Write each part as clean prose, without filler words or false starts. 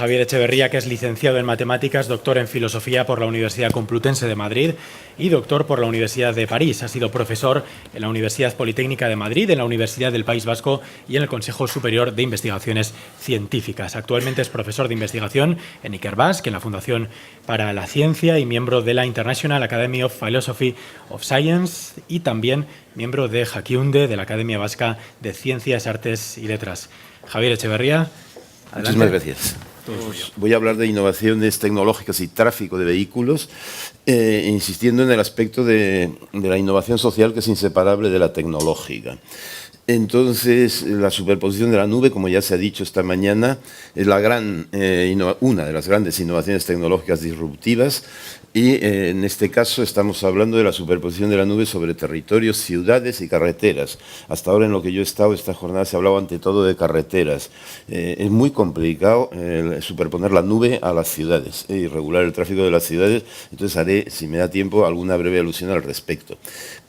Javier Echeverría, que es licenciado en Matemáticas, doctor en Filosofía por la Universidad Complutense de Madrid y doctor por la Universidad de París. Ha sido profesor en la Universidad Politécnica de Madrid, en la Universidad del País Vasco y en el Consejo Superior de Investigaciones Científicas. Actualmente es profesor de investigación en Ikerbasque, en la Fundación para la Ciencia, y miembro de la International Academy of Philosophy of Science, y también miembro de Jakiunde, de la Academia Vasca de Ciencias, Artes y Letras. Javier Echeverría, adelante. Muchísimas gracias. Voy a hablar de innovaciones tecnológicas y tráfico de vehículos, insistiendo en el aspecto de la innovación social, que es inseparable de la tecnológica. Entonces, la superposición de la nube, como ya se ha dicho esta mañana, es una de las grandes innovaciones tecnológicas disruptivas, y en este caso estamos hablando de la superposición de la nube sobre territorios, ciudades y carreteras. Hasta ahora, en lo que yo he estado esta jornada, se ha hablado ante todo de carreteras. Es muy complicado superponer la nube a las ciudades y regular el tráfico de las ciudades. Entonces haré, si me da tiempo, alguna breve alusión al respecto.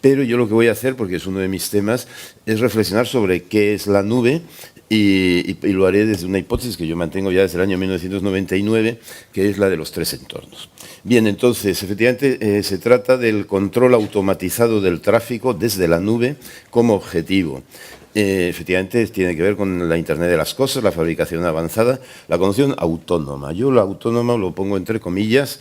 Pero yo lo que voy a hacer, porque es uno de mis temas, es reflexionar sobre qué es la nube, y lo haré desde una hipótesis que yo mantengo ya desde el año 1999, que es la de los tres entornos. Bien, entonces, efectivamente, se trata del control automatizado del tráfico desde la nube como objetivo. Efectivamente, tiene que ver con la Internet de las cosas, la fabricación avanzada, la conducción autónoma. Yo la autónoma lo pongo entre comillas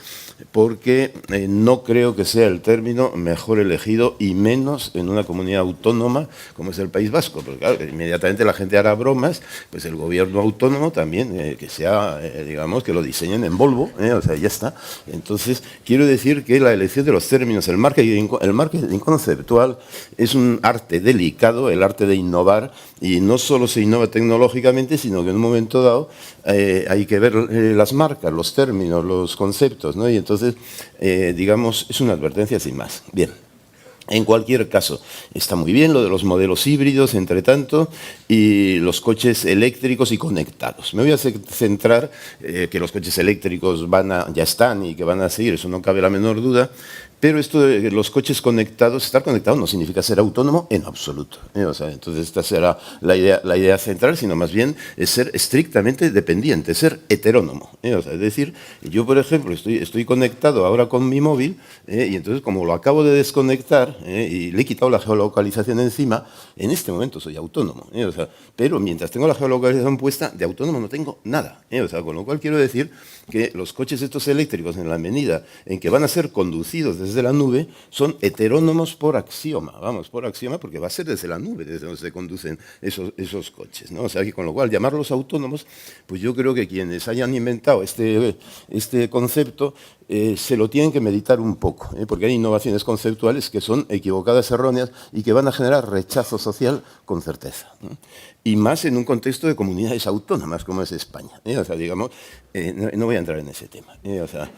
porque no creo que sea el término mejor elegido, y menos en una comunidad autónoma como es el País Vasco, porque claro, inmediatamente la gente hará bromas, pues el gobierno autónomo también, que sea, digamos, que lo diseñen en Volvo, o sea, ya está. Entonces, quiero decir que la elección de los términos, el marketing conceptual es un arte delicado, el arte de innovar, y no solo se innova tecnológicamente, sino que en un momento dado hay que ver las marcas, los términos, los conceptos, ¿no? Y entonces, digamos, es una advertencia sin más. Bien. En cualquier caso, está muy bien lo de los modelos híbridos, entre tanto, y los coches eléctricos y conectados. Me voy a centrar que los coches eléctricos ya están y que van a seguir, eso no cabe la menor duda. Pero esto de los coches conectados, estar conectado no significa ser autónomo en absoluto. O sea, entonces esta será la idea central, sino más bien es ser estrictamente dependiente, ser heterónomo. O sea, es decir, yo, por ejemplo, estoy conectado ahora con mi móvil, y entonces como lo acabo de desconectar y le he quitado la geolocalización encima, en este momento soy autónomo. O sea, pero mientras tengo la geolocalización puesta, de autónomo no tengo nada. O sea, con lo cual quiero decir que los coches estos eléctricos, en la medida en que van a ser conducidos desde la nube, son heterónomos por axioma, porque va a ser desde la nube desde donde se conducen esos coches, ¿no? O sea, que con lo cual llamarlos autónomos, pues yo creo que quienes hayan inventado este concepto se lo tienen que meditar un poco, porque hay innovaciones conceptuales que son equivocadas, erróneas, y que van a generar rechazo social con certeza, ¿no? Y más en un contexto de comunidades autónomas como es España, o sea, digamos, no voy a entrar en ese tema, o sea.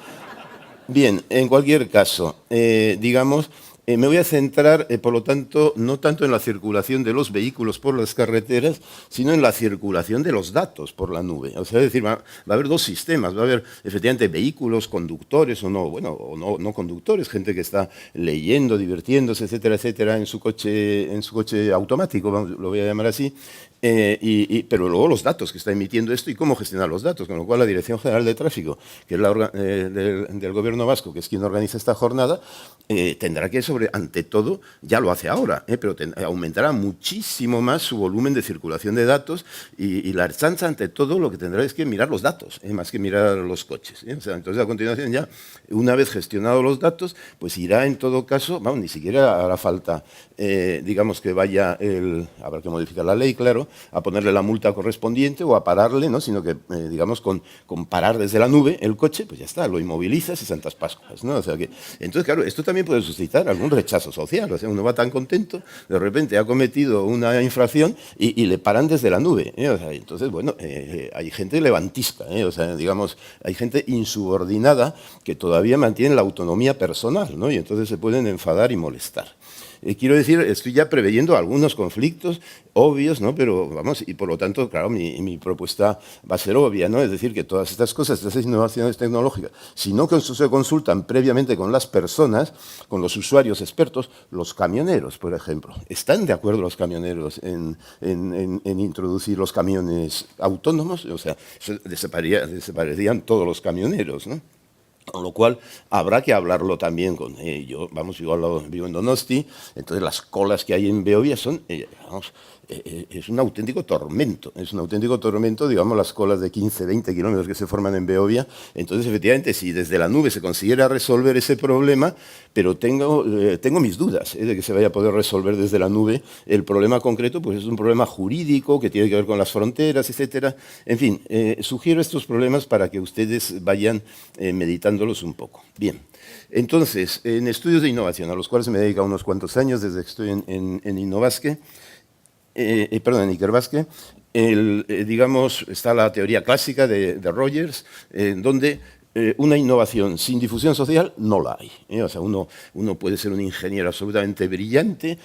Bien, en cualquier caso, digamos, me voy a centrar, por lo tanto, no tanto en la circulación de los vehículos por las carreteras, sino en la circulación de los datos por la nube. O sea, es decir, va a haber dos sistemas. Va a haber, efectivamente, vehículos, conductores o no conductores, gente que está leyendo, divirtiéndose, etcétera, etcétera, en su coche automático, lo voy a llamar así. Pero luego los datos que está emitiendo esto y cómo gestionar los datos, con lo cual la Dirección General de Tráfico, que es del Gobierno vasco, que es quien organiza esta jornada, tendrá que, ante todo, ya lo hace ahora, pero aumentará muchísimo más su volumen de circulación de datos, y la Ertzaintza, ante todo, lo que tendrá es que mirar los datos, más que mirar los coches. O sea, entonces, a continuación, ya, una vez gestionados los datos, pues irá, en todo caso, ni siquiera hará falta, digamos, que vaya habrá que modificar la ley, claro, a ponerle la multa correspondiente o a pararle, ¿no? Sino que, digamos, con parar desde la nube el coche, pues ya está, lo inmovilizas y santas Pascuas, ¿no? O sea que, entonces, claro, esto también puede suscitar algún rechazo social. O sea, uno va tan contento, de repente ha cometido una infracción y le paran desde la nube, O sea, entonces, bueno, hay gente levantisca, O sea, digamos, hay gente insubordinada que todavía mantiene la autonomía personal, ¿no? Y entonces se pueden enfadar y molestar. quiero decir, estoy ya preveyendo algunos conflictos obvios, ¿no? Pero vamos, y por lo tanto, claro, mi propuesta va a ser obvia, ¿no? Es decir, que todas estas cosas, estas innovaciones tecnológicas, si no se consultan previamente con las personas, con los usuarios expertos, los camioneros, por ejemplo, ¿están de acuerdo los camioneros en introducir los camiones autónomos? O sea, desaparecerían todos los camioneros, ¿no? Con lo cual, habrá que hablarlo también con yo. Vamos, yo vivo en Donosti, entonces las colas que hay en Beovia son, es un auténtico tormento. Es un auténtico tormento, digamos, las colas de 15, 20 kilómetros que se forman en Beovia. Entonces, efectivamente, si desde la nube se consiguiera resolver ese problema, pero tengo mis dudas de que se vaya a poder resolver desde la nube. El problema concreto pues es un problema jurídico que tiene que ver con las fronteras, etcétera. En fin, sugiero estos problemas para que ustedes vayan meditándolos un poco. Bien, entonces, en estudios de innovación, a los cuales me he dedicado unos cuantos años desde que estoy en Innovasque, en Ikerbasque, digamos, está la teoría clásica de Rogers, donde una innovación sin difusión social no la hay. O sea, uno puede ser un ingeniero absolutamente brillante,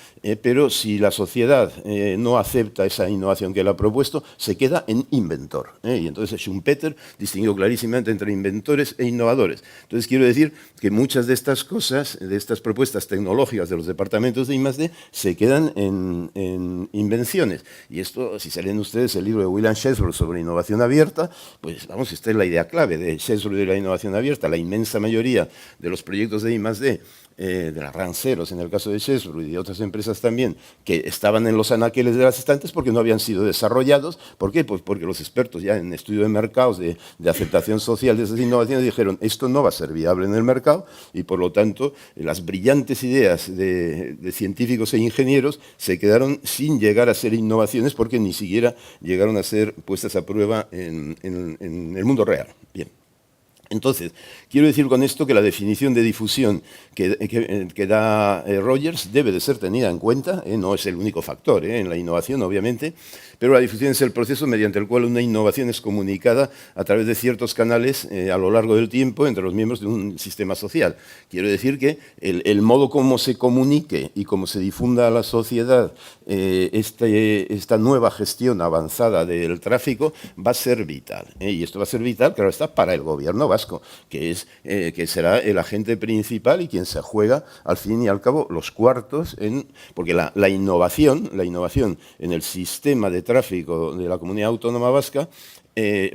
pero si la sociedad no acepta esa innovación que él ha propuesto, se queda en inventor. Y entonces Schumpeter distinguió clarísimamente entre inventores e innovadores. Entonces quiero decir que muchas de estas cosas, de estas propuestas tecnológicas de los departamentos de I+D, se quedan en invenciones. Y esto, si se leen ustedes el libro de William Shakespeare sobre innovación abierta, pues vamos, esta es la idea clave de Shakespeare y de la innovación abierta. La inmensa mayoría de los proyectos de I+D, de las ranceros en el caso de Shakespeare y de otras empresas también, que estaban en los anaqueles de las estantes porque no habían sido desarrollados. ¿Por qué? Pues porque los expertos ya en estudio de mercados, de aceptación social de esas innovaciones, dijeron esto no va a ser viable en el mercado y por lo tanto las brillantes ideas de científicos e ingenieros se quedaron sin llegar a ser innovaciones porque ni siquiera llegaron a ser puestas a prueba en el mundo real. Bien. Entonces, quiero decir con esto que la definición de difusión que da Rogers debe de ser tenida en cuenta, no es el único factor en la innovación, obviamente, pero la difusión es el proceso mediante el cual una innovación es comunicada a través de ciertos canales a lo largo del tiempo entre los miembros de un sistema social. Quiero decir que el modo como se comunique y cómo se difunda a la sociedad esta nueva gestión avanzada del tráfico va a ser vital. Y esto va a ser vital, claro está, para el gobierno vasco, que será el agente principal y quien se juega, al fin y al cabo, los cuartos, porque la innovación en el sistema de tráfico de la Comunidad Autónoma Vasca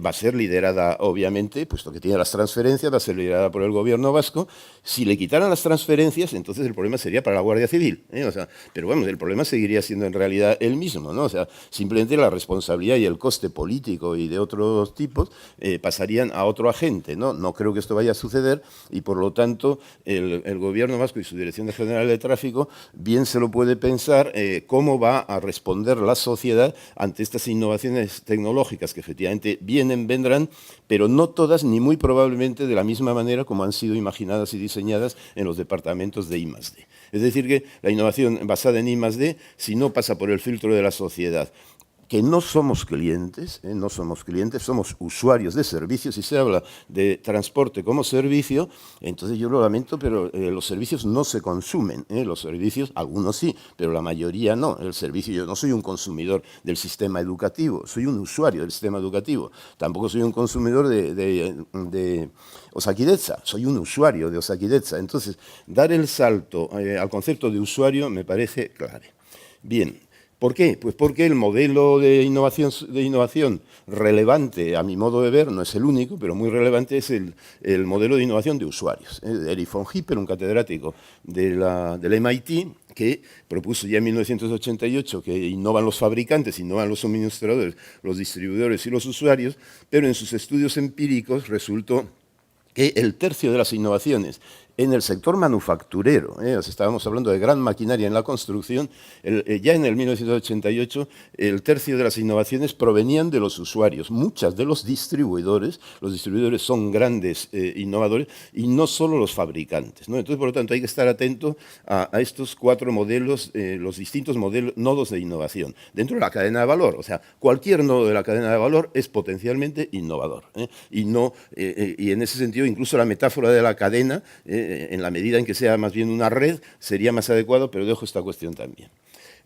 va a ser liderada, obviamente, puesto que tiene las transferencias, va a ser liderada por el gobierno vasco. Si le quitaran las transferencias, entonces el problema sería para la Guardia Civil. O sea, pero bueno, el problema seguiría siendo en realidad el mismo, ¿no? O sea, simplemente la responsabilidad y el coste político y de otros tipos pasarían a otro agente, ¿no? No creo que esto vaya a suceder y, por lo tanto, el gobierno vasco y su Dirección General de Tráfico bien se lo puede pensar cómo va a responder la sociedad ante estas innovaciones tecnológicas que efectivamente vendrán, pero no todas ni muy probablemente de la misma manera como han sido imaginadas y diseñadas en los departamentos de I+D. Es decir, que la innovación basada en I+D, si no pasa por el filtro de la sociedad, que no somos clientes, somos usuarios de servicios, y se habla de transporte como servicio, entonces yo lo lamento, pero los servicios no se consumen, los servicios, algunos sí, pero la mayoría no. El servicio, yo no soy un consumidor del sistema educativo, soy un usuario del sistema educativo, tampoco soy un consumidor de Osakidetza, soy un usuario de Osakidetza. Entonces, dar el salto al concepto de usuario me parece clave. Bien. ¿Por qué? Pues porque el modelo de innovación relevante, a mi modo de ver, no es el único, pero muy relevante, es el modelo de innovación de usuarios. De Erich von Hipper, un catedrático del MIT, que propuso ya en 1988 que innovan los fabricantes, innovan los suministradores, los distribuidores y los usuarios, pero en sus estudios empíricos resultó que el tercio de las innovaciones en el sector manufacturero, estábamos hablando de gran maquinaria en la construcción, ya en el 1988 el tercio de las innovaciones provenían de los usuarios, muchas de los distribuidores son grandes innovadores y no solo los fabricantes, ¿no? Entonces, por lo tanto, hay que estar atento a estos cuatro modelos, los distintos nodos de innovación dentro de la cadena de valor. O sea, cualquier nodo de la cadena de valor es potencialmente innovador, y en ese sentido, incluso la metáfora de la cadena en la medida en que sea más bien una red, sería más adecuado, pero dejo esta cuestión también.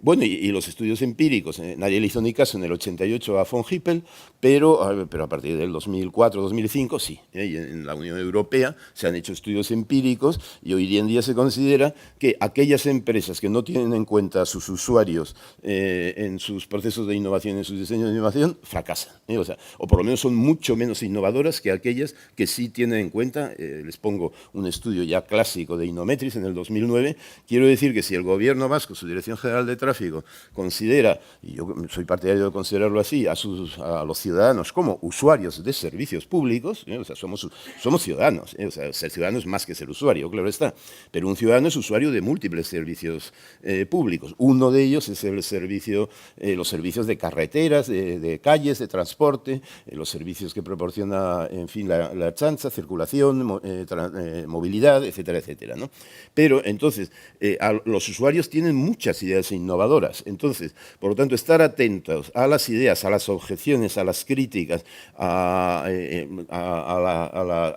Bueno, y los estudios empíricos, nadie le hizo ni caso en el 88 a von Hippel, pero a partir del 2004-2005 sí. Y en la Unión Europea se han hecho estudios empíricos y hoy en día se considera que aquellas empresas que no tienen en cuenta a sus usuarios en sus procesos de innovación, en sus diseños de innovación, fracasan. O por lo menos son mucho menos innovadoras que aquellas que sí tienen en cuenta. Les pongo un estudio ya clásico de Innometris en el 2009. Quiero decir que si el Gobierno vasco, su Dirección General de Tráfico, considera, y yo soy partidario de considerarlo así, a los ciudadanos como usuarios de servicios públicos, o sea, somos ciudadanos, o sea, ser ciudadano es más que ser usuario, claro está, pero un ciudadano es usuario de múltiples servicios públicos. Uno de ellos es los servicios de carreteras, de calles, de transporte, los servicios que proporciona, en fin, la Ertzaintza, circulación, movilidad, etcétera, etcétera, ¿no? Pero entonces, los usuarios tienen muchas ideas innovadoras. Entonces, por lo tanto, estar atentos a las ideas, a las objeciones, a las críticas, a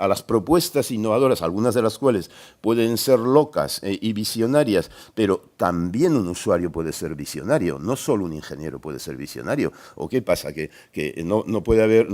las propuestas innovadoras, algunas de las cuales pueden ser locas y visionarias, pero también un usuario puede ser visionario, no solo un ingeniero puede ser visionario. ¿O qué pasa? Que no puede haber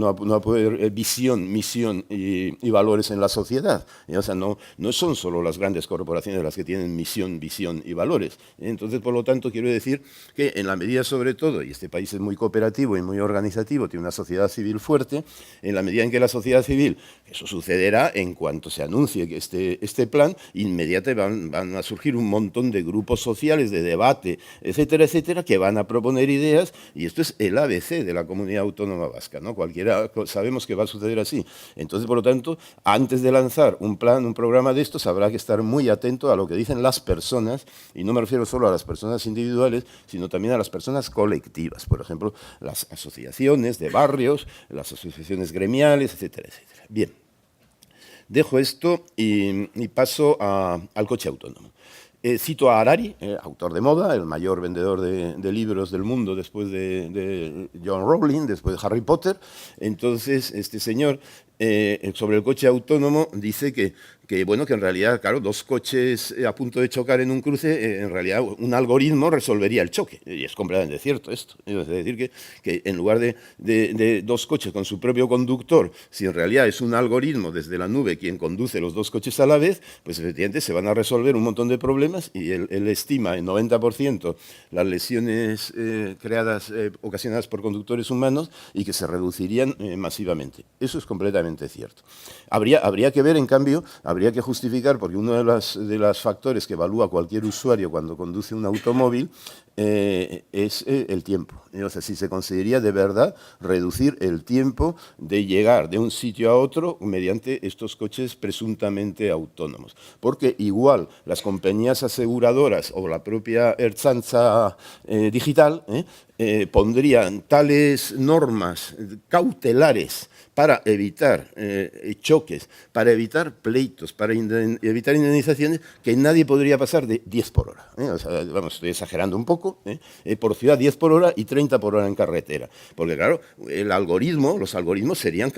visión, misión y valores en la sociedad. O sea, no son solo las grandes corporaciones las que tienen misión, visión y valores. Entonces, por lo tanto, quiero decir que en la medida, sobre todo, y este país es muy cooperativo y muy organizativo, tiene una sociedad civil fuerte, en la medida en que la sociedad civil, eso sucederá en cuanto se anuncie que este plan, inmediatamente van a surgir un montón de grupos sociales, de debate, etcétera, etcétera, que van a proponer ideas, y esto es el ABC de la comunidad autónoma vasca, ¿no? Cualquiera sabemos que va a suceder así. Entonces, por lo tanto, antes de lanzar un plan, un programa de estos, habrá que estar muy atento a lo que dicen las personas, y no me refiero solo a las personas individuales, sino también a las personas colectivas, por ejemplo, las asociaciones de barrios, las asociaciones gremiales, etcétera, etcétera. Bien, dejo esto y paso al coche autónomo. Cito a Harari, autor de moda, el mayor vendedor de libros del mundo después de John Rowling, después de Harry Potter. Entonces, este señor, sobre el coche autónomo, dice que en realidad, claro, dos coches a punto de chocar en un cruce, en realidad un algoritmo resolvería el choque. Y es completamente cierto esto. Es decir, que en lugar de dos coches con su propio conductor, si en realidad es un algoritmo desde la nube quien conduce los dos coches a la vez, pues efectivamente se van a resolver un montón de problemas y él estima en 90% las lesiones ocasionadas por conductores humanos y que se reducirían masivamente. Eso es completamente cierto. Habría que ver, en cambio, habría que justificar, porque uno de los factores que evalúa cualquier usuario cuando conduce un automóvil es el tiempo. O sea, si se conseguiría de verdad reducir el tiempo de llegar de un sitio a otro mediante estos coches presuntamente autónomos. Porque igual las compañías aseguradoras o la propia Ertzaintza digital pondrían tales normas cautelares para evitar choques, para evitar pleitos, para evitar indemnizaciones, que nadie podría pasar de 10 por hora. O sea, vamos, estoy exagerando un poco, por ciudad 10 por hora y 30 por hora en carretera. Porque claro, los algoritmos serían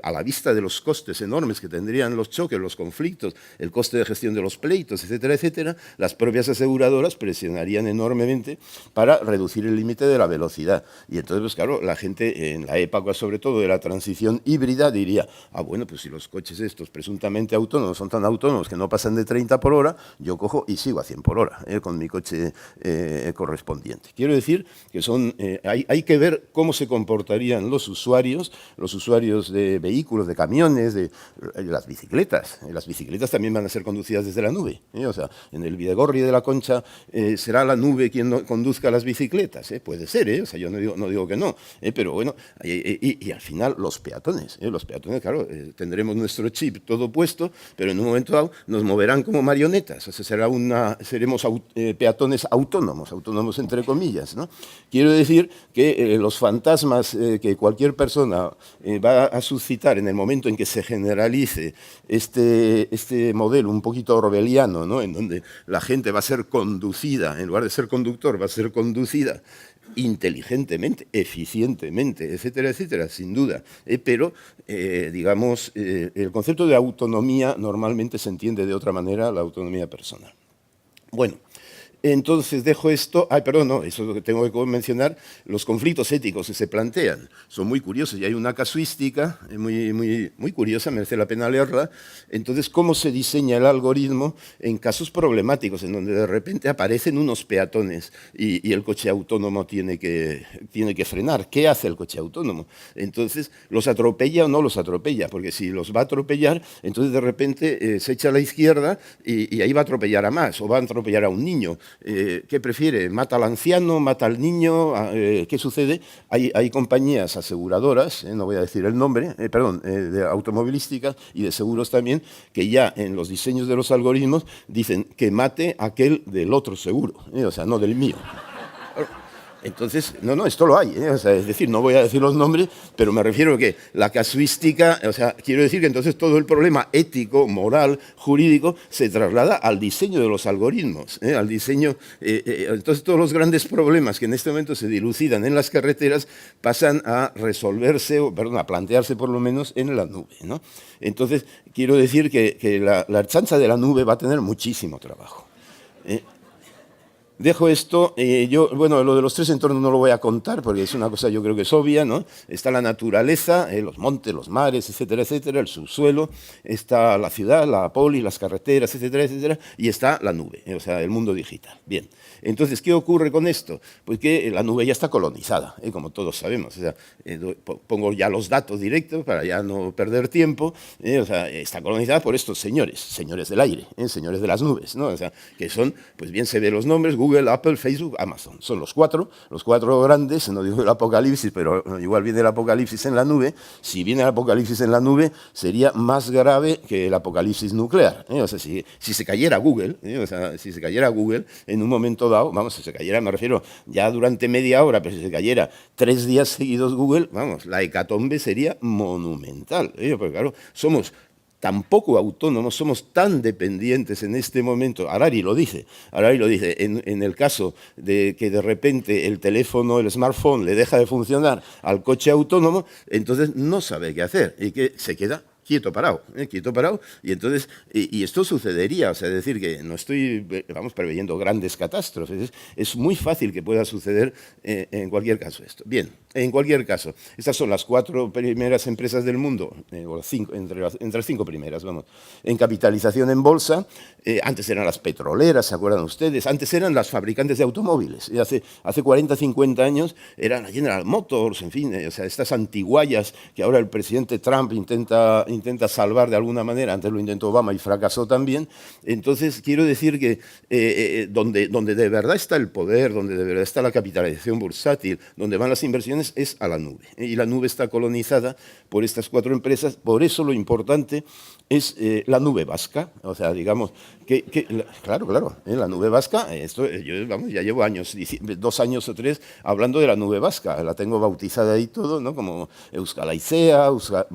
a la vista de los costes enormes que tendrían los choques, los conflictos, el coste de gestión de los pleitos, etcétera, etcétera, las propias aseguradoras presionarían enormemente para reducir el límite de la velocidad. Y entonces, pues claro, la gente en la época, sobre todo de la transición híbrida, diría, bueno, pues si los coches estos presuntamente autónomos son tan autónomos que no pasan de 30 por hora, yo cojo y sigo a 100 por hora con mi coche correspondiente. Quiero decir que hay que ver cómo se comportarían los usuarios de vehículos, de camiones, de las bicicletas. Las bicicletas también van a ser conducidas desde la nube. O sea, en el Bidegorri de la Concha será la nube quien conduzca las bicicletas. Puede ser, o sea, yo no digo que no, pero bueno, y al final los peatones. Los peatones, claro, tendremos nuestro chip todo puesto, pero en un momento dado nos moverán como marionetas. O sea, seremos peatones autónomos entre comillas, ¿no? Quiero decir que los fantasmas que cualquier persona va a suscitar en el momento en que se generalice este modelo un poquito orwelliano, ¿no? En donde la gente va a ser conducida, en lugar de ser conductor, va a ser conducida inteligentemente, eficientemente, etcétera, etcétera, sin duda. Pero, digamos, el concepto de autonomía normalmente se entiende de otra manera, la autonomía personal. Bueno, entonces dejo esto. Perdón, no, eso es lo que tengo que mencionar. Los conflictos éticos que se plantean son muy curiosos y hay una casuística muy curiosa, merece la pena leerla. Entonces, ¿cómo se diseña el algoritmo en casos problemáticos, en donde de repente aparecen unos peatones y el coche autónomo tiene que frenar? ¿Qué hace el coche autónomo? Entonces, ¿los atropella o no los atropella? Porque si los va a atropellar, entonces de repente se echa a la izquierda y ahí va a atropellar a más, o va a atropellar a un niño. ¿Qué prefiere? ¿Mata al anciano? ¿Mata al niño? ¿Qué sucede? Hay compañías aseguradoras, no voy a decir el nombre, de automovilísticas y de seguros también, que ya en los diseños de los algoritmos dicen que mate a aquel del otro seguro, o sea, no del mío. Entonces, no, esto lo hay, o sea, es decir, no voy a decir los nombres, pero me refiero a que la casuística, o sea, quiero decir que entonces todo el problema ético, moral, jurídico, se traslada al diseño de los algoritmos, al diseño, entonces todos los grandes problemas que en este momento se dilucidan en las carreteras pasan a resolverse, a plantearse por lo menos en la nube, ¿no? Entonces, quiero decir que la chanza de la nube va a tener muchísimo trabajo. Dejo esto, lo de los tres entornos no lo voy a contar porque es una cosa yo creo que es obvia, ¿no? Está la naturaleza, los montes, los mares, etcétera, etcétera, el subsuelo, está la ciudad, la polis, las carreteras, etcétera, etcétera, y está la nube, o sea, el mundo digital. Bien, entonces, ¿qué ocurre con esto? Pues que la nube ya está colonizada, como todos sabemos, o sea, pongo ya los datos directos para ya no perder tiempo, o sea, está colonizada por estos señores del aire, señores de las nubes, ¿no? O sea, que son, pues bien se ve los nombres, Google, Apple, Facebook, Amazon. Son los cuatro grandes, no digo el apocalipsis, pero igual viene el apocalipsis en la nube. Si viene el apocalipsis en la nube, sería más grave que el apocalipsis nuclear. O sea, si se cayera Google, si se cayera Google en un momento dado, si se cayera, me refiero, ya durante media hora, pero si se cayera 3 días seguidos Google, la hecatombe sería monumental. Porque claro, somos tan poco autónomos, somos tan dependientes en este momento. Harari lo dice, en el caso de que de repente el teléfono, el smartphone le deja de funcionar al coche autónomo, entonces no sabe qué hacer y que se queda quieto parado, y entonces, y esto sucedería, o sea, es decir, que no estoy, preveyendo grandes catástrofes, es muy fácil que pueda suceder en cualquier caso esto. Bien, en cualquier caso, estas son las 4 primeras empresas del mundo, o 5, entre las 5 primeras, en capitalización en bolsa. Antes eran las petroleras, ¿se acuerdan ustedes? Antes eran las fabricantes de automóviles, y hace 40, 50 años eran la General Motors, en fin, o sea, estas antiguallas que ahora el presidente Trump intenta salvar de alguna manera. Antes lo intentó Obama y fracasó también. Entonces, quiero decir que donde de verdad está el poder, donde de verdad está la capitalización bursátil, donde van las inversiones, es a la nube. Y la nube está colonizada por estas 4 empresas. Por eso lo importante es la nube vasca. O sea, digamos, claro, la nube vasca, yo ya llevo años, 2 años o 3, hablando de la nube vasca. La tengo bautizada ahí todo, ¿no? Como Euskal Haizea,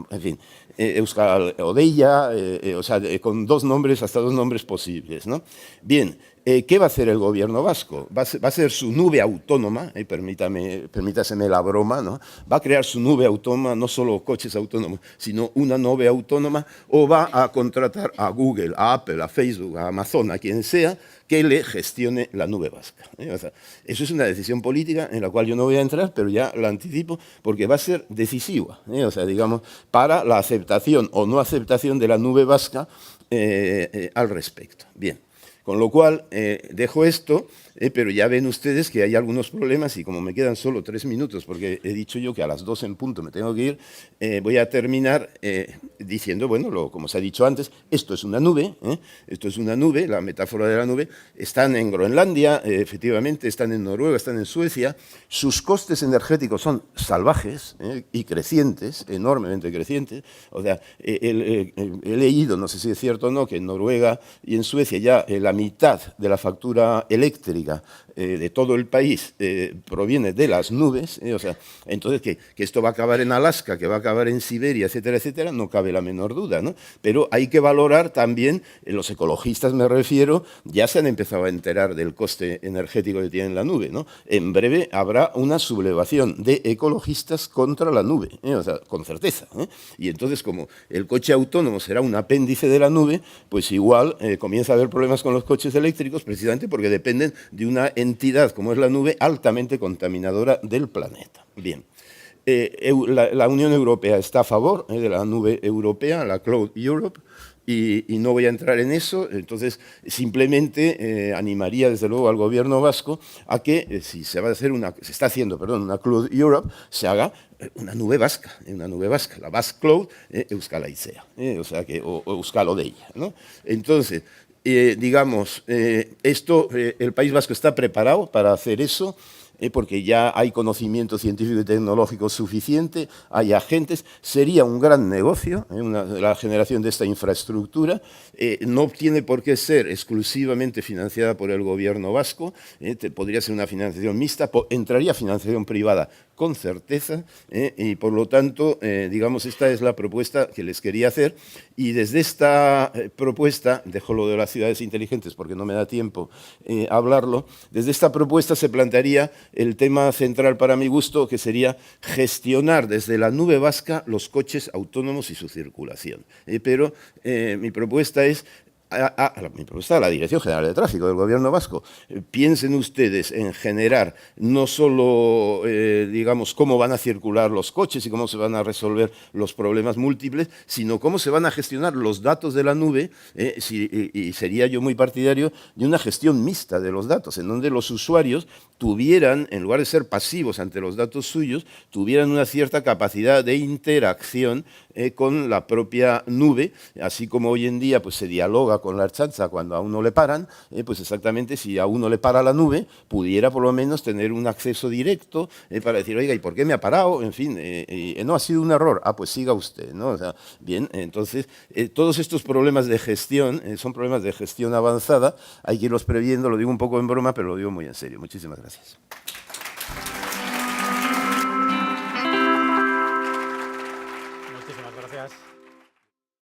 en fin, Euskal Odeia, o sea, con 2 nombres, hasta 2 nombres posibles, ¿no? Bien, ¿qué va a hacer el gobierno vasco? Va a ser su nube autónoma, permítaseme la broma, ¿no? Va a crear su nube autónoma, no solo coches autónomos, sino una nube autónoma, o va a contratar a Google, a Apple, a Facebook, a Amazon, a quien sea, que le gestione la nube vasca. O sea, eso es una decisión política en la cual yo no voy a entrar, pero ya la anticipo, porque va a ser decisiva, o sea, digamos, para la aceptación o no aceptación de la nube vasca al respecto. Bien. Con lo cual, dejo esto, pero ya ven ustedes que hay algunos problemas y como me quedan solo 3 minutos, porque he dicho yo que a las 2 en punto me tengo que ir, voy a terminar diciendo, como se ha dicho antes, esto es una nube, la metáfora de la nube. Están en Groenlandia, efectivamente, están en Noruega, están en Suecia. Sus costes energéticos son salvajes y crecientes, enormemente crecientes. O sea, he leído, no sé si es cierto o no, que en Noruega y en Suecia ya la mitad de la factura eléctrica de todo el país proviene de las nubes, o sea, entonces que esto va a acabar en Alaska, que va a acabar en Siberia, etcétera, etcétera, no cabe la menor duda, ¿no? Pero hay que valorar también, los ecologistas me refiero, ya se han empezado a enterar del coste energético que tiene la nube, ¿no? En breve habrá una sublevación de ecologistas contra la nube, o sea, con certeza, ¿eh? Y entonces, como el coche autónomo será un apéndice de la nube, pues igual comienza a haber problemas con los coches eléctricos, precisamente porque dependen de una entidad como es la nube altamente contaminadora del planeta. Bien. La Unión Europea está a favor de la nube europea, la Cloud Europe, y no voy a entrar en eso. Entonces simplemente animaría desde luego al gobierno vasco a que si se va a hacer se está haciendo, perdón, una Cloud Europe, se haga una nube vasca, la Basque Cloud Euskal Haizea, o sea que o Euskal Odeia, ¿no? Entonces, digamos, el País Vasco está preparado para hacer eso, porque ya hay conocimiento científico y tecnológico suficiente, hay agentes, sería un gran negocio la generación de esta infraestructura, no tiene por qué ser exclusivamente financiada por el gobierno vasco, podría ser una financiación mixta, entraría financiación privada con certeza, y por lo tanto, digamos, esta es la propuesta que les quería hacer, y desde esta propuesta, dejo lo de las ciudades inteligentes porque no me da tiempo hablarlo, desde esta propuesta se plantearía el tema central para mi gusto, que sería gestionar desde la nube vasca los coches autónomos y su circulación. Pero mi propuesta es mi propuesta a la Dirección General de Tráfico del Gobierno Vasco. Piensen ustedes en generar no solo, digamos, cómo van a circular los coches y cómo se van a resolver los problemas múltiples, sino cómo se van a gestionar los datos de la nube, y sería yo muy partidario de una gestión mixta de los datos, en donde los usuarios tuvieran, en lugar de ser pasivos ante los datos suyos, tuvieran una cierta capacidad de interacción con la propia nube, así como hoy en día pues, se dialoga con la Ertzaintza cuando a uno le paran, pues exactamente si a uno le para la nube, pudiera por lo menos tener un acceso directo para decir, oiga, ¿y por qué me ha parado? En fin, no ha sido un error, pues siga usted, ¿no? O sea, bien, entonces, todos estos problemas de gestión son problemas de gestión avanzada, hay que irlos previendo, lo digo un poco en broma, pero lo digo muy en serio. Muchísimas gracias.